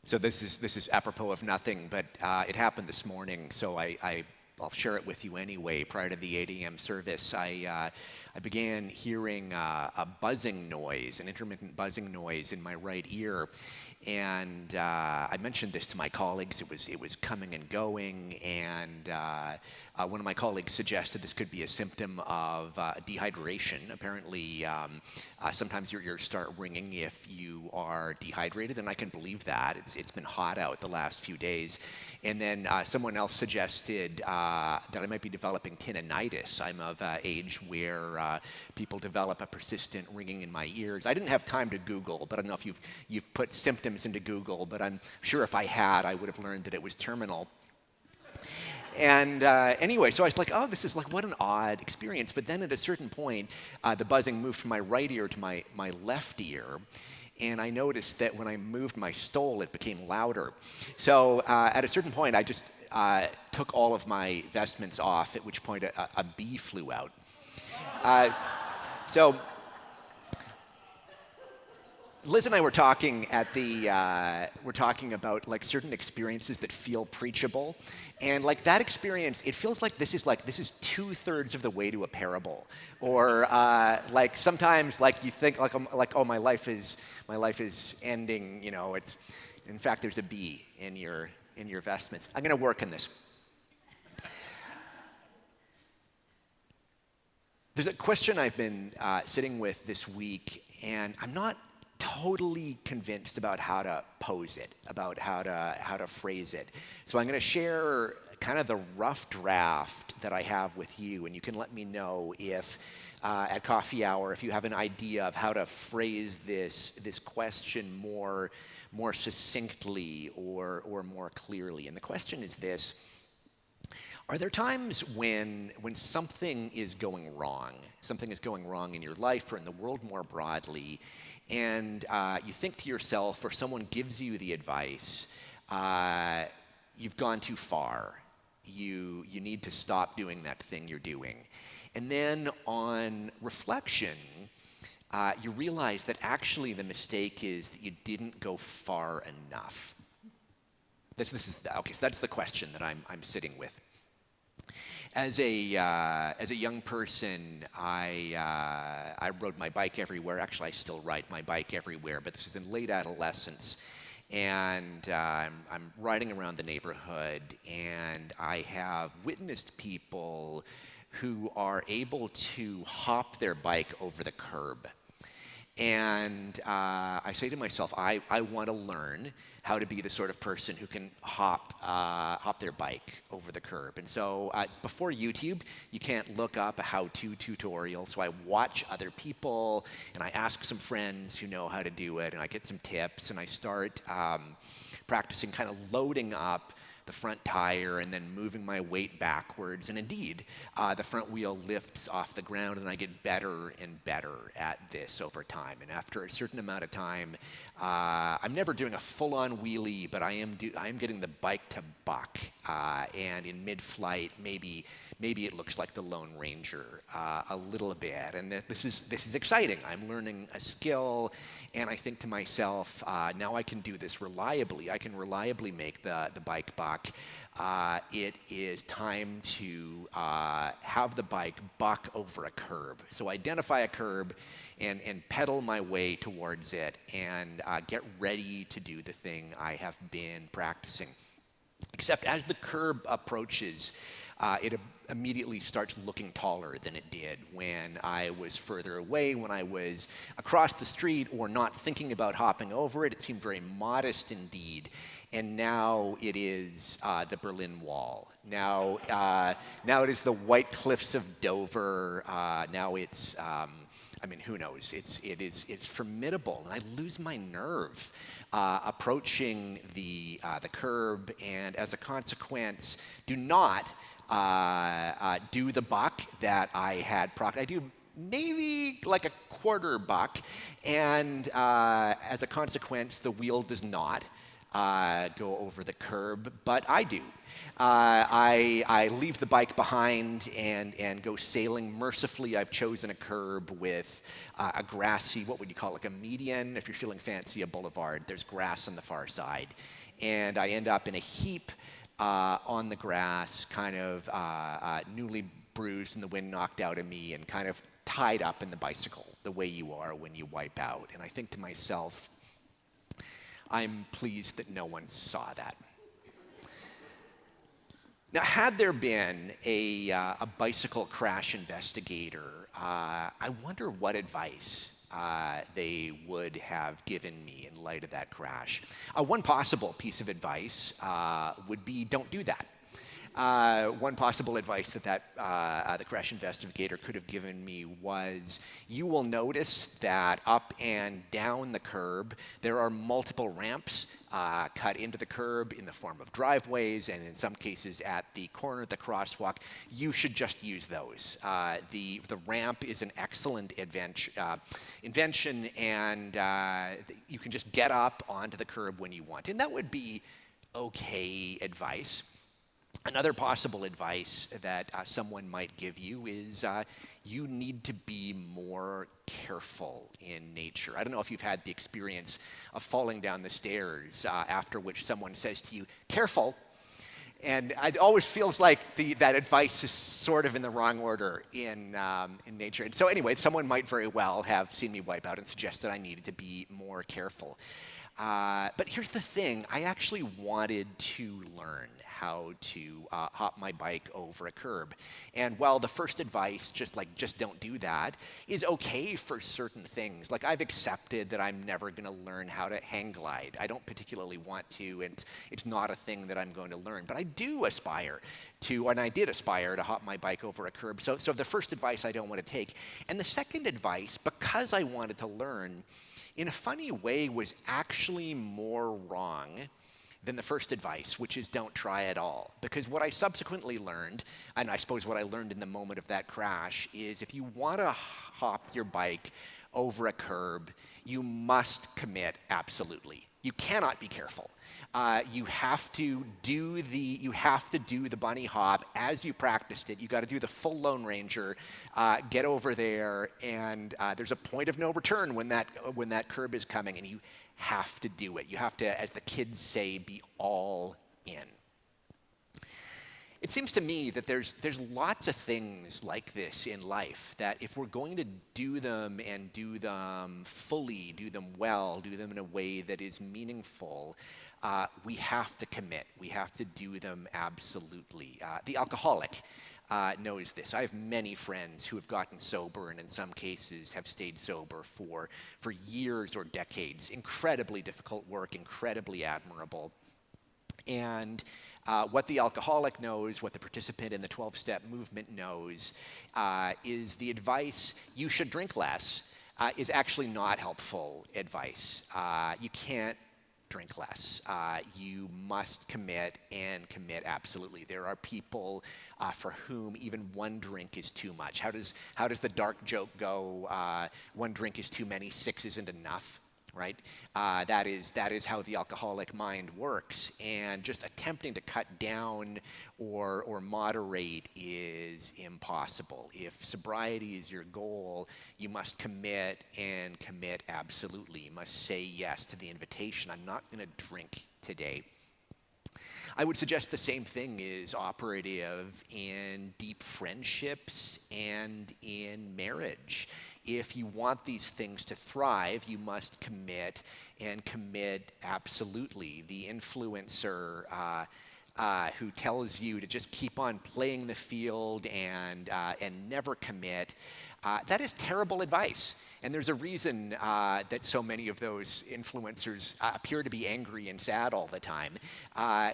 So this is apropos of nothing, but it happened this morning. So I'll share it with you anyway. Prior to the 8 a.m. service, I began hearing a buzzing noise, an intermittent buzzing noise in my right ear, and I mentioned this to my colleagues. It was coming and going, and one of my colleagues suggested this could be a symptom of dehydration. Apparently, sometimes your ears start ringing if you are dehydrated, and I can believe that. It's been hot out the last few days. And then someone else suggested that I might be developing tinnitus. I'm of age where people develop a persistent ringing in my ears. I didn't have time to Google, but I don't know if you've put symptoms into Google, but I'm sure if I had, I would have learned that it was terminal. And anyway, so I was like, oh, this is like, what an odd experience. But then at a certain point, the buzzing moved from my right ear to my left ear. And I noticed that when I moved my stole, it became louder. So at a certain point, I just took all of my vestments off, at which point a bee flew out. So Liz and I were talking we're talking about like certain experiences that feel preachable, and like that experience, it feels like this is 2/3 of the way to a parable, or like sometimes like you think like oh my life is ending, you know. It's in fact there's a bee in your vestments. I'm going to work on this. There's a question I've been sitting with this week, and I'm not totally convinced about how to pose it, about how to phrase it. So I'm going to share kind of the rough draft that I have with you, and you can let me know if at coffee hour, if you have an idea of how to phrase this question more succinctly or more clearly. And the question is this: are there times when something is going wrong in your life or in the world more broadly, and you think to yourself, or someone gives you the advice, you've gone too far, you need to stop doing that thing you're doing. And then on reflection, you realize that actually the mistake is that you didn't go far enough. So that's the question that I'm sitting with. As a young person, I rode my bike everywhere. Actually, I still ride my bike everywhere, but this is in late adolescence. And I'm riding around the neighborhood, and I have witnessed people who are able to hop their bike over the curb. And I say to myself, I want to learn how to be the sort of person who can hop their bike over the curb. And so before YouTube, you can't look up a how-to tutorial. So I watch other people, and I ask some friends who know how to do it, and I get some tips, and I start practicing kind of loading up the front tire and then moving my weight backwards. And indeed, the front wheel lifts off the ground, and I get better and better at this over time. And after a certain amount of time, I'm never doing a full-on wheelie, but I am getting the bike to buck. And in mid-flight, maybe it looks like the Lone Ranger a little bit. And this is exciting. I'm learning a skill, and I think to myself, now I can do this reliably. I can reliably make the bike buck. It is time to have the bike buck over a curb. So identify a curb and pedal my way towards it, and get ready to do the thing I have been practicing. Except as the curb approaches, it immediately starts looking taller than it did when I was further away, when I was across the street or not thinking about hopping over it. It seemed very modest indeed. And now it is the Berlin Wall. Now it is the White Cliffs of Dover. Now it's, who knows? It's formidable, and I lose my nerve approaching the curb, and as a consequence, do not do the buck that I had I do maybe like a quarter buck, and as a consequence, the wheel does not go over the curb, but I do. I leave the bike behind and go sailing. Mercifully, I've chosen a curb with a grassy, what would you call it, like a median? If you're feeling fancy, a boulevard. There's grass on the far side. And I end up in a heap on the grass, kind of newly bruised and the wind knocked out of me and kind of tied up in the bicycle the way you are when you wipe out. And I think to myself, I'm pleased that no one saw that. Now, had there been a bicycle crash investigator, I wonder what advice they would have given me in light of that crash. One possible piece of advice would be don't do that. One possible advice that the crash investigator could have given me was, you will notice that up and down the curb, there are multiple ramps cut into the curb in the form of driveways, and in some cases at the corner of the crosswalk. You should just use those. The ramp is an excellent invention, and you can just get up onto the curb when you want. And that would be okay advice. Another possible advice that someone might give you is you need to be more careful in nature. I don't know if you've had the experience of falling down the stairs after which someone says to you, "Careful." And it always feels like that advice is sort of in the wrong order in nature. And so anyway, someone might very well have seen me wipe out and suggested I needed to be more careful. But here's the thing, I actually wanted to learn how to hop my bike over a curb. And while the first advice, just don't do that, is okay for certain things. Like, I've accepted that I'm never going to learn how to hang glide. I don't particularly want to, and it's not a thing that I'm going to learn. But I do aspire to, and I did aspire to hop my bike over a curb. So the first advice I don't want to take. And the second advice, because I wanted to learn, in a funny way, was actually more wrong than the first advice, which is don't try at all. Because what I subsequently learned, and I suppose what I learned in the moment of that crash, is if you want to hop your bike over a curb, you must commit absolutely. You cannot be careful. You have to do the bunny hop as you practiced it. You got to do the full Lone Ranger, get over there, and there's a point of no return when that curb is coming, and you have to do it. You have to, as the kids say, be all in. It seems to me that there's lots of things like this in life that if we're going to do them and do them fully, do them well, do them in a way that is meaningful, we have to commit. We have to do them absolutely. The alcoholic knows this. I have many friends who have gotten sober and in some cases have stayed sober for years or decades. Incredibly difficult work, incredibly admirable. And what the alcoholic knows, what the participant in the 12-step movement knows, is the advice, you should drink less, is actually not helpful advice. You can't drink less. You must commit and commit absolutely. There are people for whom even one drink is too much. How does the dark joke go? One drink is too many, 6 isn't enough. Right? That is how the alcoholic mind works, and just attempting to cut down or moderate is impossible. If sobriety is your goal, you must commit and commit absolutely. You must say yes to the invitation. I'm not going to drink today. I would suggest the same thing is operative in deep friendships and in marriage. If you want these things to thrive, you must commit and commit absolutely. The influencer who tells you to just keep on playing the field and never commit, that is terrible advice. And there's a reason that so many of those influencers appear to be angry and sad all the time,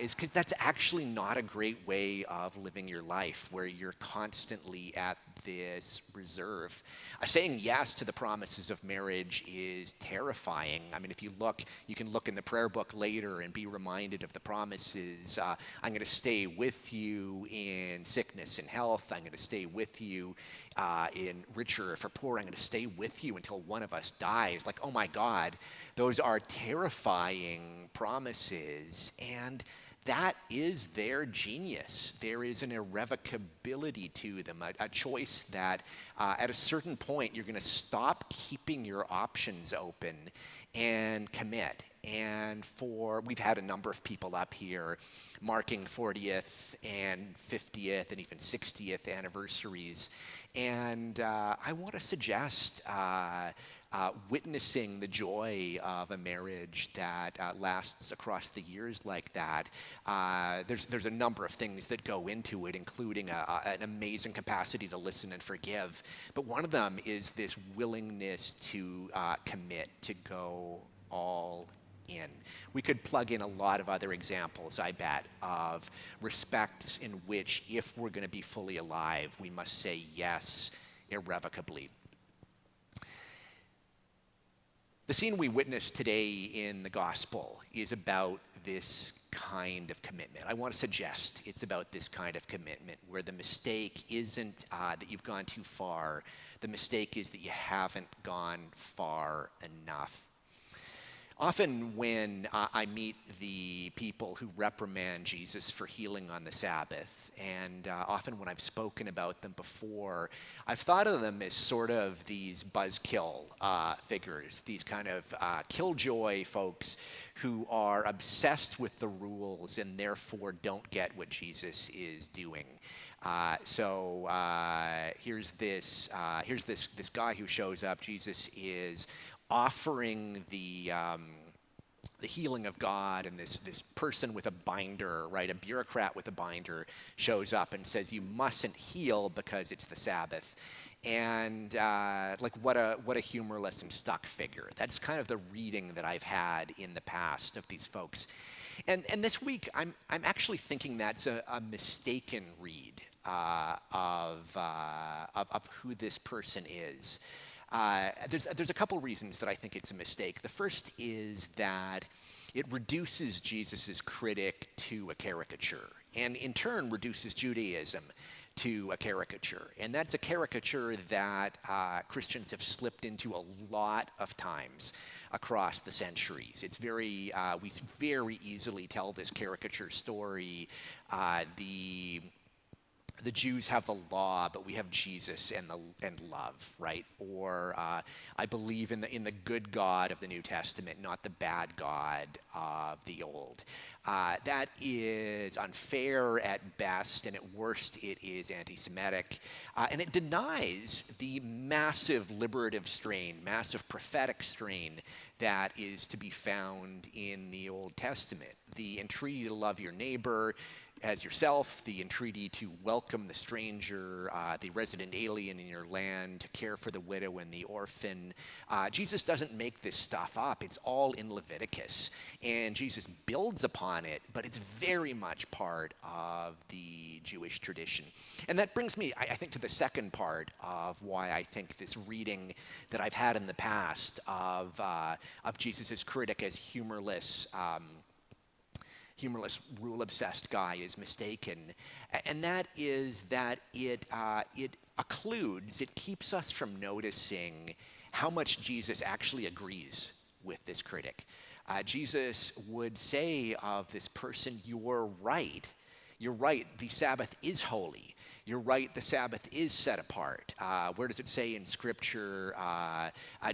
is because that's actually not a great way of living your life, where you're constantly at this reserve. Saying yes to the promises of marriage is terrifying. I mean, if you look, you can look in the prayer book later and be reminded of the promises. I'm going to stay with you in sickness and health. I'm going to stay with you in richer for poor. I'm going to stay with you until one of us dies. Like, oh my God, those are terrifying promises. And that is their genius. There is an irrevocability to them, a choice that at a certain point you're going to stop keeping your options open and commit. And we've had a number of people up here marking 40th and 50th and even 60th anniversaries. And I want to suggest witnessing the joy of a marriage that lasts across the years like that. There's a number of things that go into it, including an amazing capacity to listen and forgive. But one of them is this willingness to commit, to go all in. We could plug in a lot of other examples, I bet, of respects in which, if we're going to be fully alive, we must say yes irrevocably. The scene we witnessed today in the gospel is about this kind of commitment. I want to suggest it's about this kind of commitment where the mistake isn't that you've gone too far. The mistake is that you haven't gone far enough. Often when I meet the people who reprimand Jesus for healing on the Sabbath, and often when I've spoken about them before, I've thought of them as sort of these buzzkill figures, these kind of killjoy folks who are obsessed with the rules and therefore don't get what Jesus is doing. So here's this guy who shows up. Jesus is offering the healing of God, and this person with a binder, right, a bureaucrat with a binder, shows up and says, "You mustn't heal because it's the Sabbath." And like what a humorless and stuck figure. That's kind of the reading that I've had in the past of these folks. And this week, I'm actually thinking that's a mistaken read of who this person is. There's a couple reasons that I think it's a mistake. The first is that it reduces Jesus' critic to a caricature, and in turn reduces Judaism to a caricature. And that's a caricature that Christians have slipped into a lot of times across the centuries. It's we very easily tell this caricature story. The Jews have the law, but we have Jesus and love, right? Or I believe in the good God of the New Testament, not the bad God of the Old. That is unfair at best, and at worst it is anti-Semitic. And it denies the massive liberative strain, massive prophetic strain that is to be found in the Old Testament. The entreaty to love your neighbor as yourself, the entreaty to welcome the stranger, the resident alien in your land, to care for the widow and the orphan. Jesus doesn't make this stuff up. It's all in Leviticus. And Jesus builds upon it, but it's very much part of the Jewish tradition. And that brings me, I think, to the second part of why I think this reading that I've had in the past of Jesus' critic as humorless, rule-obsessed guy is mistaken, and that is that it occludes, it keeps us from noticing how much Jesus actually agrees with this critic. Jesus would say of this person, you're right, the Sabbath is holy. You're right, the Sabbath is set apart. Where does it say in Scripture,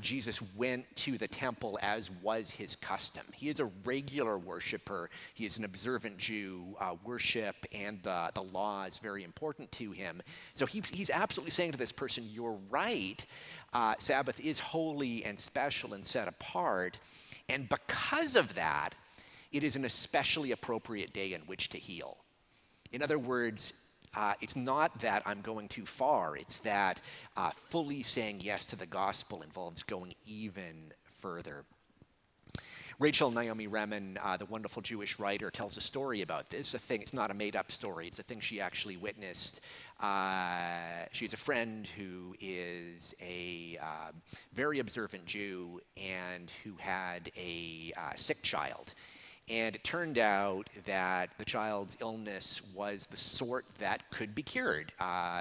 Jesus went to the temple as was his custom? He is a regular worshiper. He is an observant Jew. Worship and the law is very important to him. So he's absolutely saying to this person, you're right, Sabbath is holy and special and set apart. And because of that, it is an especially appropriate day in which to heal. In other words, it's not that I'm going too far. It's that fully saying yes to the gospel involves going even further. Rachel Naomi Remen, the wonderful Jewish writer, tells a story about this. A thing, it's not a made-up story. It's a thing she actually witnessed. She has a friend who is a very observant Jew and who had a sick child. And it turned out that the child's illness was the sort that could be cured.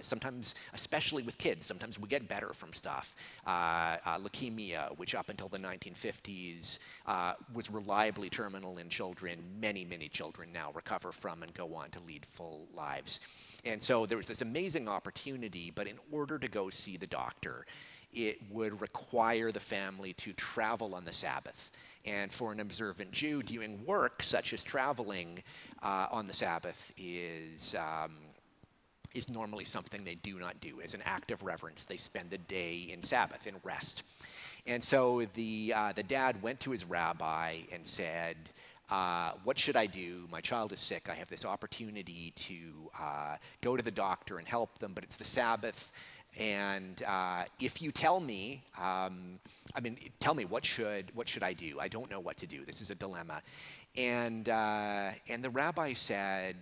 Sometimes, especially with kids, sometimes we get better from stuff. Leukemia, which up until the 1950s was reliably terminal in children, many, many children now recover from and go on to lead full lives. And so there was this amazing opportunity, but in order to go see the doctor, it would require the family to travel on the Sabbath. And for an observant Jew, doing work such as traveling on the Sabbath is normally something they do not do. As an act of reverence, they spend the day in Sabbath, in rest. And so the dad went to his rabbi and said, what should I do? My child is sick. I have this opportunity to go to the doctor and help them, but it's the Sabbath. And if you tell me, tell me what should I do? I don't know what to do. This is a dilemma. And the rabbi said,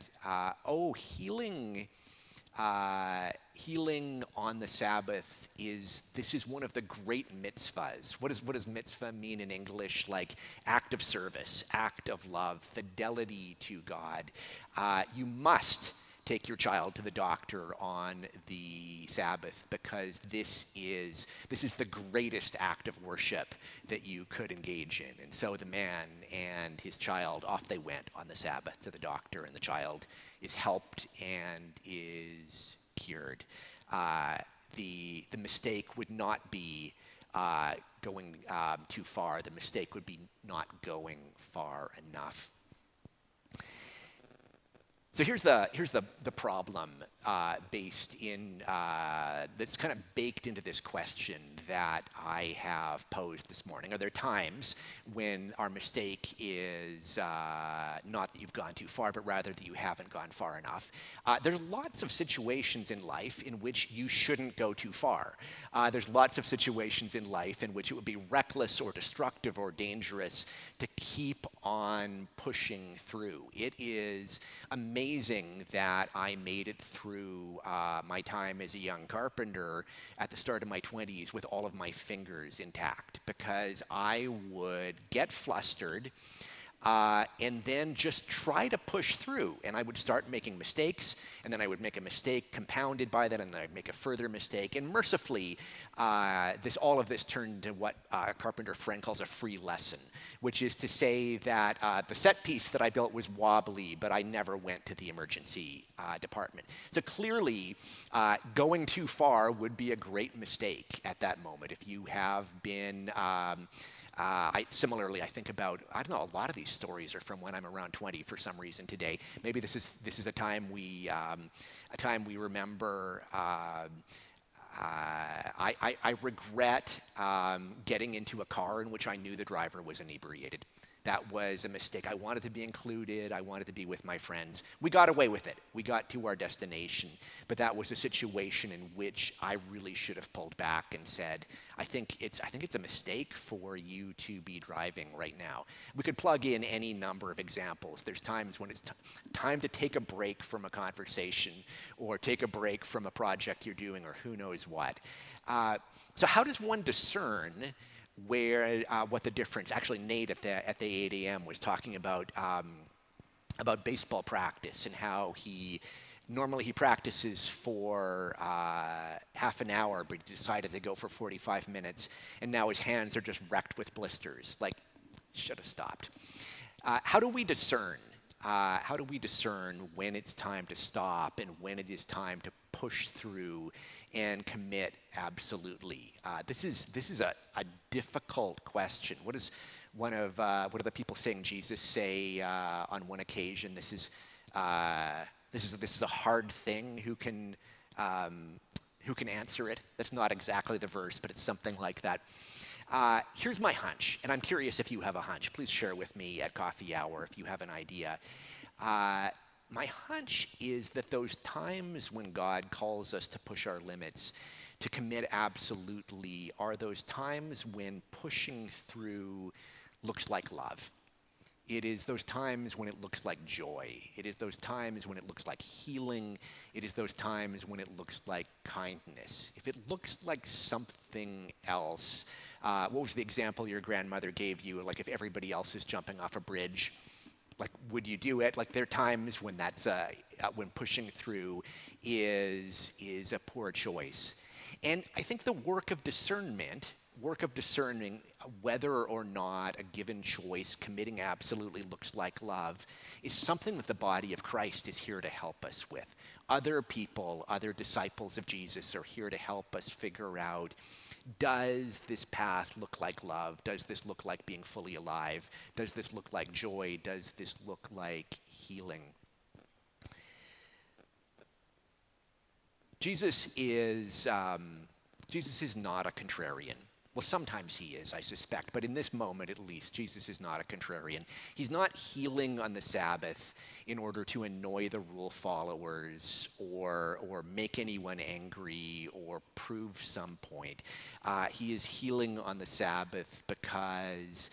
healing on the Sabbath is one of the great mitzvahs. What does mitzvah mean in English? Like act of service, act of love, fidelity to God. You must take your child to the doctor on the Sabbath because this is the greatest act of worship that you could engage in. And so the man and his child, off they went on the Sabbath to the doctor, and the child is helped and is cured. The mistake would not be going too far. The mistake would be not going far enough. So here's the problem based in that's kind of baked into this question that I have posed this morning. Are there times when our mistake is not that you've gone too far, but rather that you haven't gone far enough? There's lots of situations in life in which you shouldn't go too far. There's lots of situations in life in which it would be reckless or destructive or dangerous to keep on pushing through. It is amazing that I made it through my time as a young carpenter at the start of my 20s with all of my fingers intact, because I would get flustered and then just try to push through. And I would start making mistakes, and then I would make a mistake compounded by that, and then I'd make a further mistake. And mercifully, all of this turned into what a carpenter friend calls a free lesson, which is to say that the set piece that I built was wobbly, but I never went to the emergency department. So clearly, going too far would be a great mistake at that moment. If you have been similarly, I think about, I don't know, a lot of these stories are from when I'm around 20 for some reason today. Maybe this is a time we remember. I regret getting into a car in which I knew the driver was inebriated. That was a mistake. I wanted to be included. I wanted to be with my friends. We got away with it. We got to our destination. But that was a situation in which I really should have pulled back and said, I think it's a mistake for you to be driving right now. We could plug in any number of examples. There's times when it's time to take a break from a conversation or take a break from a project you're doing or who knows what. So how does one discern what the difference? Actually, Nate at the 8 a.m. was talking about baseball practice and how normally he practices for half an hour, but he decided to go for 45 minutes, and now his hands are just wrecked with blisters. Like, should have stopped. How do we discern? How do we discern when it's time to stop and when it is time to push through and commit absolutely? This is a difficult question. What does one of the people saying Jesus say on one occasion? This is a hard thing. Who can answer it? That's not exactly the verse, but it's something like that. Here's my hunch, and I'm curious if you have a hunch. Please share with me at coffee hour if you have an idea. My hunch is that those times when God calls us to push our limits, to commit absolutely, are those times when pushing through looks like love. It is those times when it looks like joy. It is those times when it looks like healing. It is those times when it looks like kindness. If it looks like something else, what was the example your grandmother gave you? Like if everybody else is jumping off a bridge, like would you do it? Like there are times when that's when pushing through is a poor choice. And I think the work of discerning whether or not a given choice, committing absolutely looks like love, is something that the body of Christ is here to help us with. Other people, other disciples of Jesus are here to help us figure out, does this path look like love? Does this look like being fully alive? Does this look like joy? Does this look like healing? Jesus is not a contrarian. Well, sometimes he is, I suspect, but in this moment at least, Jesus is not a contrarian. He's not healing on the Sabbath in order to annoy the rule followers or make anyone angry or prove some point. He is healing on the Sabbath because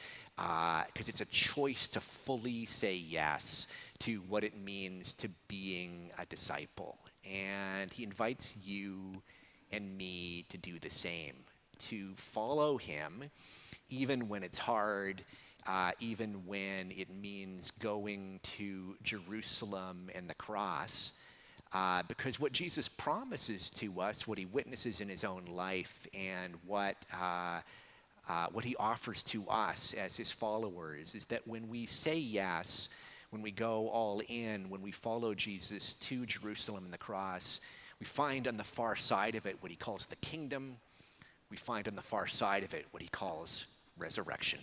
it's a choice to fully say yes to what it means to being a disciple. And he invites you and me to do the same, to follow him even when it's hard, even when it means going to Jerusalem and the cross, because what Jesus promises to us, what he witnesses in his own life, and what he offers to us as his followers is that when we say yes, when we go all in, when we follow Jesus to Jerusalem and the cross, we find on the far side of it what he calls the kingdom. We find on the far side of it what he calls resurrection.